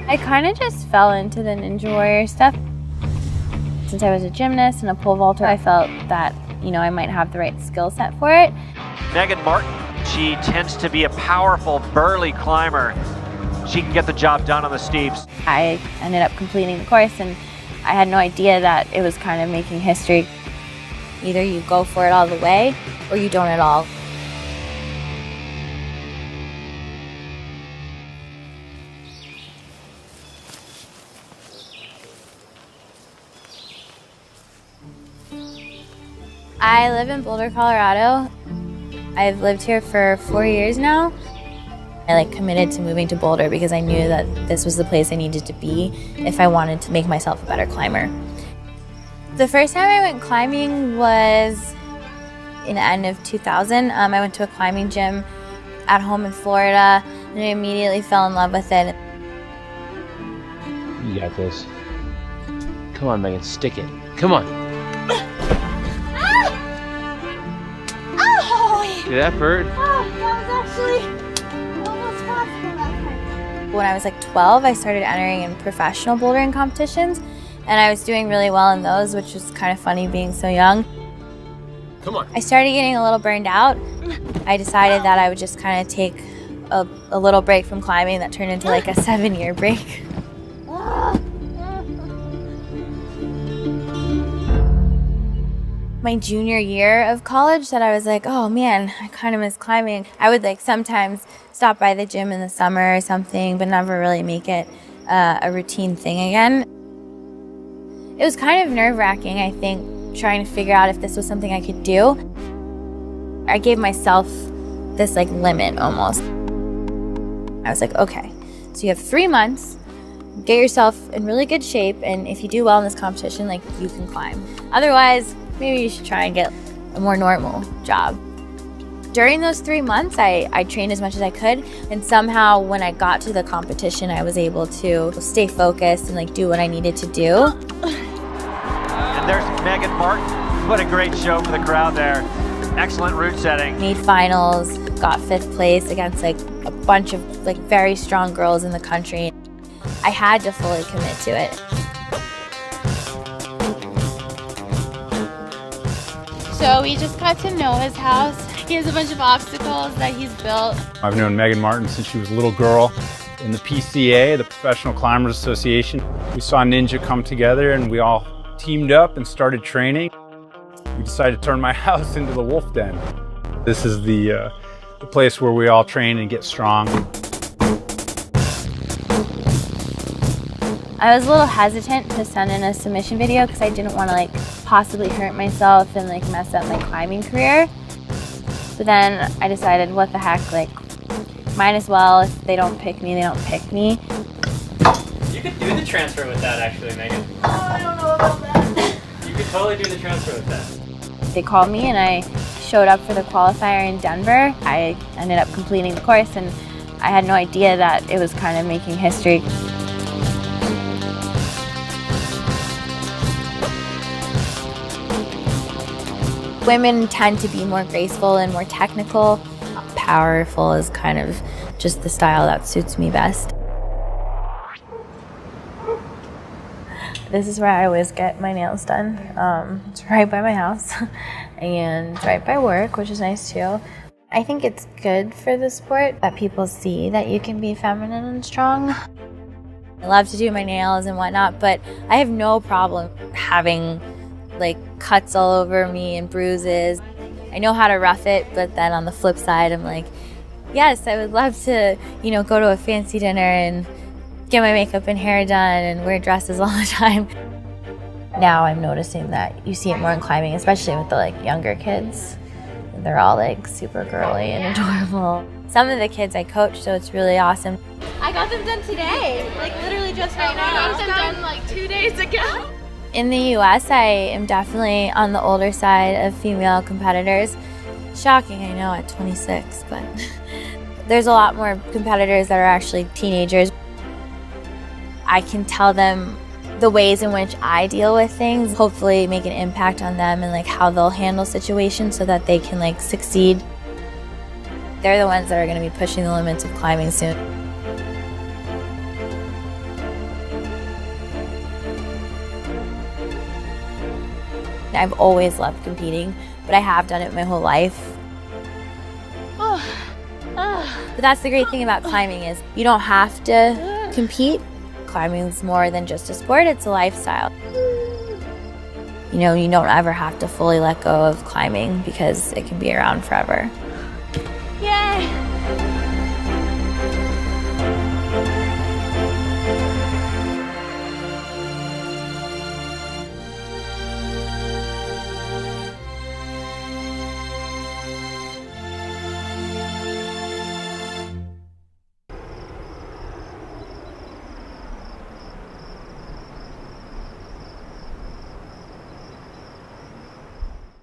I kind of just fell into the Ninja Warrior stuff. Since I was a gymnast and a pole vaulter, I felt that, I might have the right skill set for it. Meagan Martin, she tends to be a powerful, burly climber. She can get the job done on the steeps. I ended up completing the course, and I had no idea that it was kind of making history. Either you go for it all the way, or you don't at all. I live in Boulder, Colorado. I've lived here for 4 years now. I committed to moving to Boulder because I knew that this was the place I needed to be if I wanted to make myself a better climber. The first time I went climbing was in the end of 2000. I went to a climbing gym at home in Florida, and I immediately fell in love with it. You got this. Come on, Megan, stick it. Come on. Did that hurt? Oh, that was actually almost possible that time. When I was 12, I started entering in professional bouldering competitions, and I was doing really well in those, which was kind of funny being so young. Come on. I started getting a little burned out. I decided that I would just kind of take a little break from climbing that turned into a 7-year break. My junior year of college that I was oh man, I kind of miss climbing. I would sometimes stop by the gym in the summer or something, but never really make it a routine thing again. It was kind of nerve-wracking, I think, trying to figure out if this was something I could do. I gave myself this limit almost. I was okay, so you have 3 months, get yourself in really good shape, and if you do well in this competition, you can climb. Otherwise, maybe you should try and get a more normal job. During those 3 months, I trained as much as I could, and somehow when I got to the competition, I was able to stay focused and do what I needed to do. And there's Meagan Martin. What a great show for the crowd there. Excellent route setting. Made finals, got 5th place against a bunch of very strong girls in the country. I had to fully commit to it. So we just got to know his house. He has a bunch of obstacles that he's built. I've known Meagan Martin since she was a little girl. In the PCA, the Professional Climbers Association, we saw Ninja come together and we all teamed up and started training. We decided to turn my house into the wolf den. This is the place where we all train and get strong. I was a little hesitant to send in a submission video because I didn't want to possibly hurt myself and mess up my climbing career. But then I decided, what the heck, might as well. If they don't pick me, they don't pick me. You could do the transfer with that, actually, Megan. Oh, I don't know about that. You could totally do the transfer with that. They called me and I showed up for the qualifier in Denver. I ended up completing the course, and I had no idea that it was kind of making history. Women tend to be more graceful and more technical. Powerful is kind of just the style that suits me best. This is where I always get my nails done. It's right by my house and right by work, which is nice too. I think it's good for the sport that people see that you can be feminine and strong. I love to do my nails and whatnot, but I have no problem having cuts all over me and bruises. I know how to rough it, but then on the flip side, I'm yes, I would love to, go to a fancy dinner and get my makeup and hair done and wear dresses all the time. Now I'm noticing that you see it more in climbing, especially with the younger kids. They're all super girly and adorable. Some of the kids I coach, so it's really awesome. I got them done today, literally just right now. I got them done 2 days ago. In the US, I am definitely on the older side of female competitors. Shocking, I know, at 26, but there's a lot more competitors that are actually teenagers. I can tell them the ways in which I deal with things, hopefully make an impact on them and how they'll handle situations so that they can succeed. They're the ones that are going to be pushing the limits of climbing soon. I've always loved competing, but I have done it my whole life. But that's the great thing about climbing is you don't have to compete. Climbing is more than just a sport, it's a lifestyle. You know, you don't ever have to fully let go of climbing because it can be around forever.